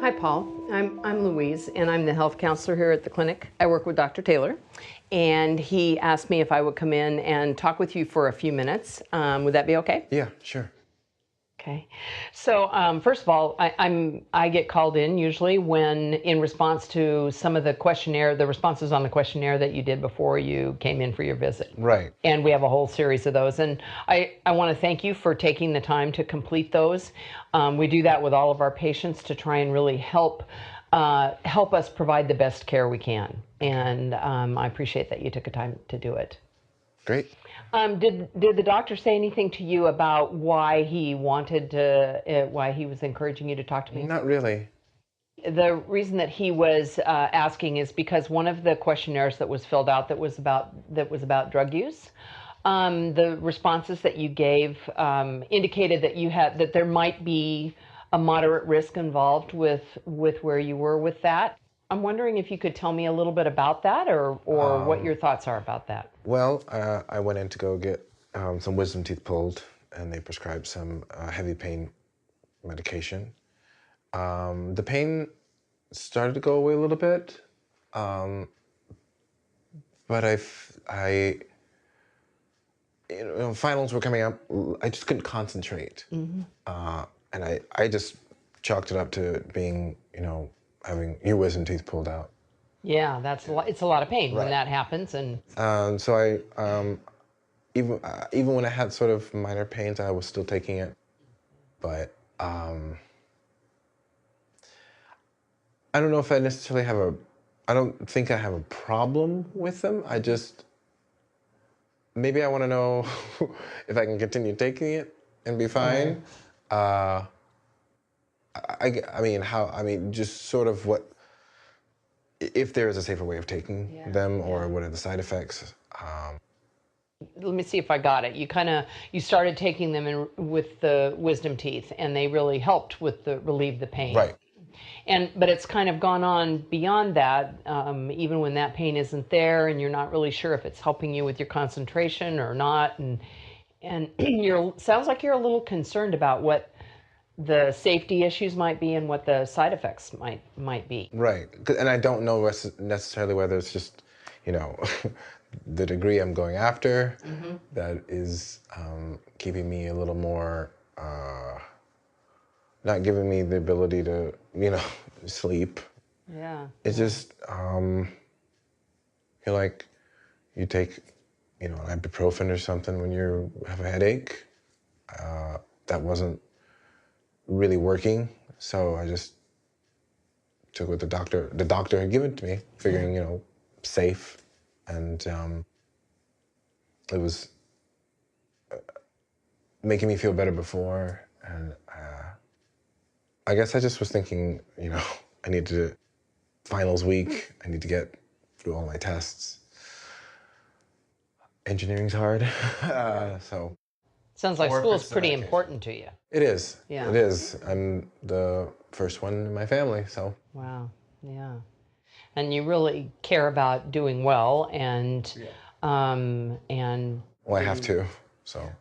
Hi, Paul. I'm Louise, and I'm the health counselor here at the clinic. I work with Dr. Taylor, and he asked me if I would come in and talk with you for a few minutes. Would that be okay? Yeah, sure. Okay. So first of all, I get called in usually when in response to some of the responses on the questionnaire that you did before you came in for your visit. Right. And we have a whole series of those. And I want to thank you for taking the time to complete those. We do that with all of our patients to try and really help us provide the best care we can. And I appreciate that you took the time to do it. Great. Did the doctor say anything to you about why he why he was encouraging you to talk to me? Not really. The reason that he was asking is because one of the questionnaires that was filled out that was about drug use, the responses that you gave indicated that there might be a moderate risk involved with where you were with that. I'm wondering if you could tell me a little bit about that, or what your thoughts are about that. Well, I went in to go get some wisdom teeth pulled, and they prescribed some heavy pain medication. The pain started to go away a little bit, but finals were coming up. I just couldn't concentrate, and I just chalked it up to being, having your wisdom teeth pulled out. Yeah, it's a lot of pain when Right. that happens, and So even when I had sort of minor pains, I was still taking it. But I don't know if I necessarily I don't think I have a problem with them. Maybe I want to know if I can continue taking it and be fine. I mean, just sort of if there is a safer way of taking them, or what are the side effects? let me see if I got it. You started taking them with the wisdom teeth, and they really helped with relieve the pain. Right. But it's kind of gone on beyond that, even when that pain isn't there, and you're not really sure if it's helping you with your concentration or not, and sounds like you're a little concerned about what the safety issues might be and what the side effects might be. Right. And I don't know necessarily whether it's just, the degree I'm going after that is keeping me a little more, not giving me the ability to, sleep. Yeah. It's just, you take, an ibuprofen or something when you have a headache. That wasn't really working, so I just took what the doctor had given to me, figuring, safe, and it was making me feel better before, and I guess I just was thinking, I need to, finals week, I need to get through all my tests. Engineering's hard, so. Sounds like school's pretty important to you. It is. Yeah. It is. I'm the first one in my family, so. Wow. Yeah. And you really care about doing well, and Well, I have to, so.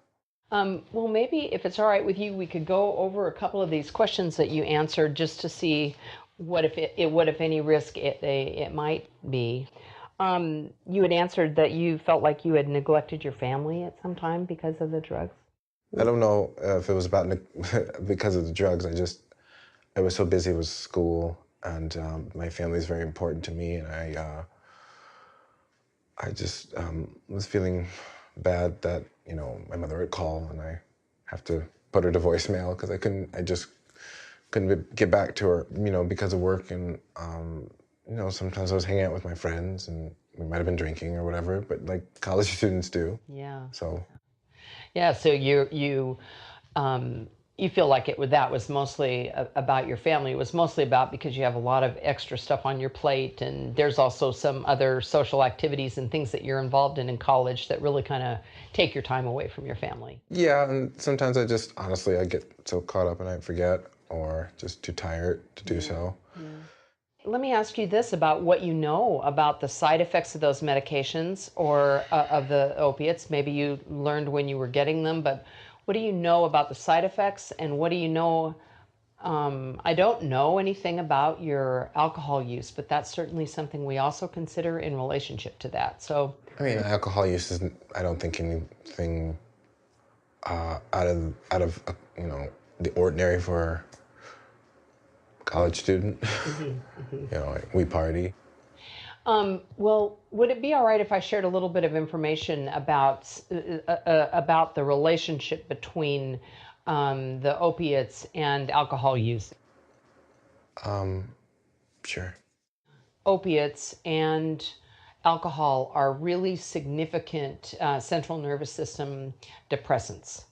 well, maybe if it's all right with you, we could go over a couple of these questions that you answered just to see what if any risk it might be. You had answered that you felt like you had neglected your family at some time because of the drugs. I don't know if it was about because of the drugs. I was so busy with school, and my family is very important to me, and I just was feeling bad that, my mother would call and I have to put her to voicemail because I just couldn't get back to her, because of work, and sometimes I was hanging out with my friends and we might have been drinking or whatever, but like college students do. Yeah. So. Yeah. So you feel like that was mostly about your family. It was mostly about because you have a lot of extra stuff on your plate, and there's also some other social activities and things that you're involved in college that really kind of take your time away from your family. Yeah, and sometimes I get so caught up and I forget, or just too tired to do so. Yeah. Let me ask you this about what you know about the side effects of those medications, or of the opiates. Maybe you learned when you were getting them, but what do you know about the side effects, and what do you know I don't know anything about your alcohol use, but that's certainly something we also consider in relationship to that. So, I mean, alcohol use isn't, I don't think, anything out of you know, the ordinary for a college student. You know, like we party. well, would it be all right if I shared a little bit of information about the relationship between the opiates and alcohol use? Sure. Opiates and alcohol are really significant central nervous system depressants,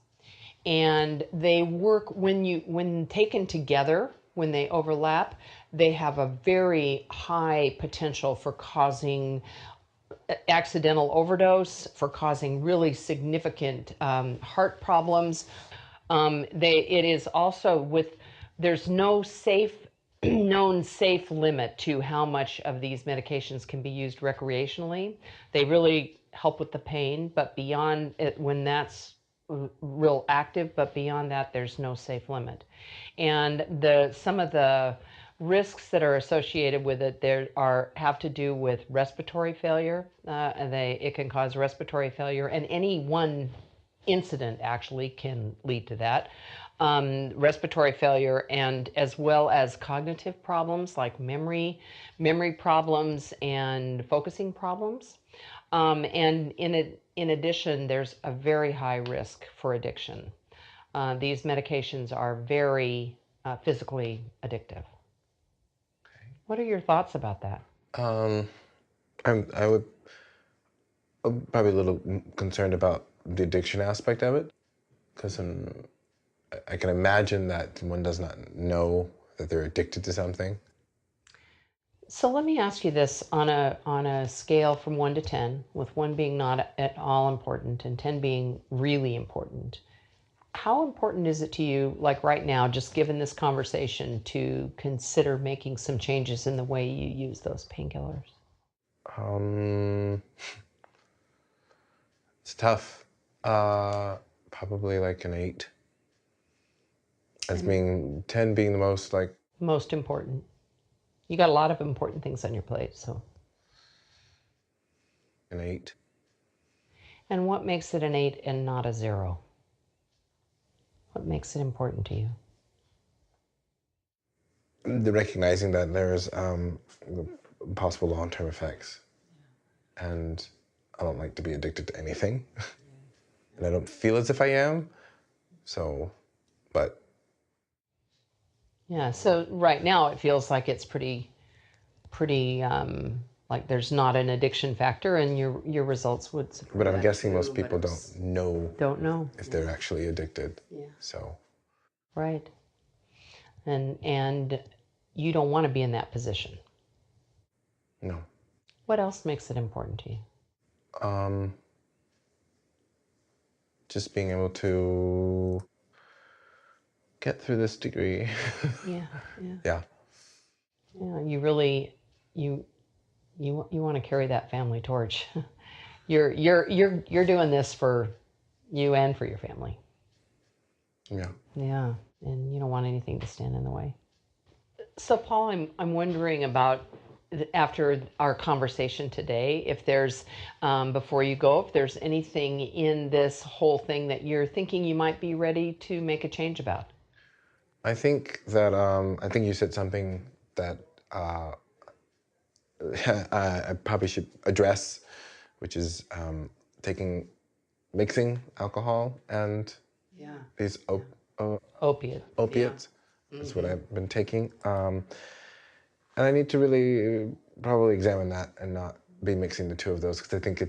and they work when taken together, when they overlap, they have a very high potential for causing accidental overdose, for causing really significant heart problems. It is also with, there's no safe known safe limit to how much of these medications can be used recreationally. They really help with the pain, but beyond it, when that's real active, but beyond that, there's no safe limit. And some of the risks that are associated with it have to do with respiratory failure. It can cause respiratory failure, and any one incident actually can lead to that. Respiratory failure, and as well as cognitive problems like memory problems and focusing problems. And in addition, there's a very high risk for addiction. These medications are very physically addictive. What are your thoughts about that? Um, I would I'm probably a little concerned about the addiction aspect of it, because I can imagine that one does not know that they're addicted to something. So let me ask you this on a scale from 1 to 10, with 1 being not at all important and 10 being really important. How important is it to you, like right now, just given this conversation, to consider making some changes in the way you use those painkillers? Um, it's tough. Probably like an 8. As being 10 being the most like Most important. You got a lot of important things on your plate, so. an 8. And what makes it an 8 and not a 0? What makes it important to you? The recognizing that there's possible long-term effects, and I don't like to be addicted to anything, and I don't feel as if I am. So, but Yeah, so right now it feels like it's pretty like there's not an addiction factor, and your results would support I'm that guessing too, most people don't know don't know. if they're actually addicted. Yeah. So, Right. And you don't want to be in that position. no. What else makes it important to you? Um, just being able to get through this degree. Yeah, yeah. Yeah. Yeah, you really you you want to carry that family torch. You're doing this for you and for your family. Yeah. Yeah, and you don't want anything to stand in the way. So, Paul, I'm wondering about, after our conversation today, if there's, before you go, if there's anything in this whole thing that you're thinking you might be ready to make a change about. I think you said something that I probably should address, which is mixing alcohol and Yeah. these Opiate. opiates. That's what I've been taking. And I need to really probably examine that and not be mixing the two of those, because I think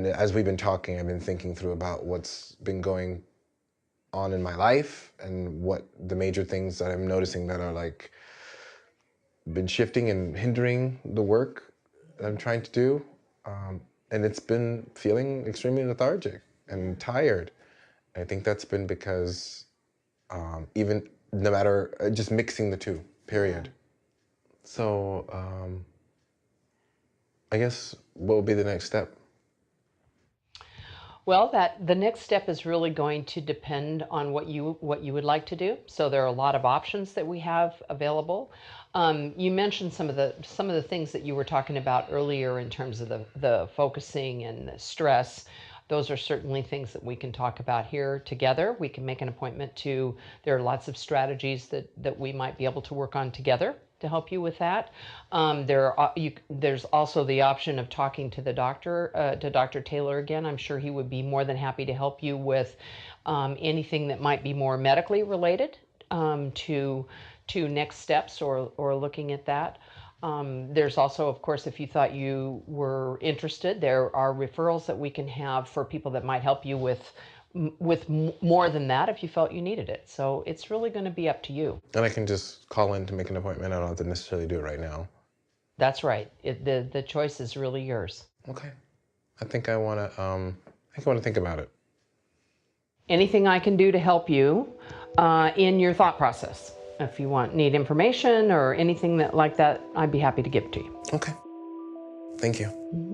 as we've been talking, I've been thinking through about what's been going on in my life and what the major things that I'm noticing that are like been shifting and hindering the work that I'm trying to do. And it's been feeling extremely lethargic and tired. I think that's been because even no matter just mixing the two, period. So I guess what would be the next step? Well, the next step is really going to depend on what you would like to do. So there are a lot of options that we have available. You mentioned some of the things that you were talking about earlier in terms of the focusing and the stress. Those are certainly things that we can talk about here together. We can make an appointment to. There are lots of strategies that we might be able to work on together to help you with that. There's also the option of talking to the doctor, to Dr. Taylor again. I'm sure he would be more than happy to help you with anything that might be more medically related to next steps or looking at that. There's also, of course, if you thought you were interested, there are referrals that we can have for people that might help you with more than that if you felt you needed it. So it's really going to be up to you. And I can just call in to make an appointment. I don't have to necessarily do it right now. That's right. The choice is really yours. Okay. I think I want to. I think I want to think about it. Anything I can do to help you in your thought process. If you need information or anything like that, I'd be happy to give it to you. Okay. Thank you.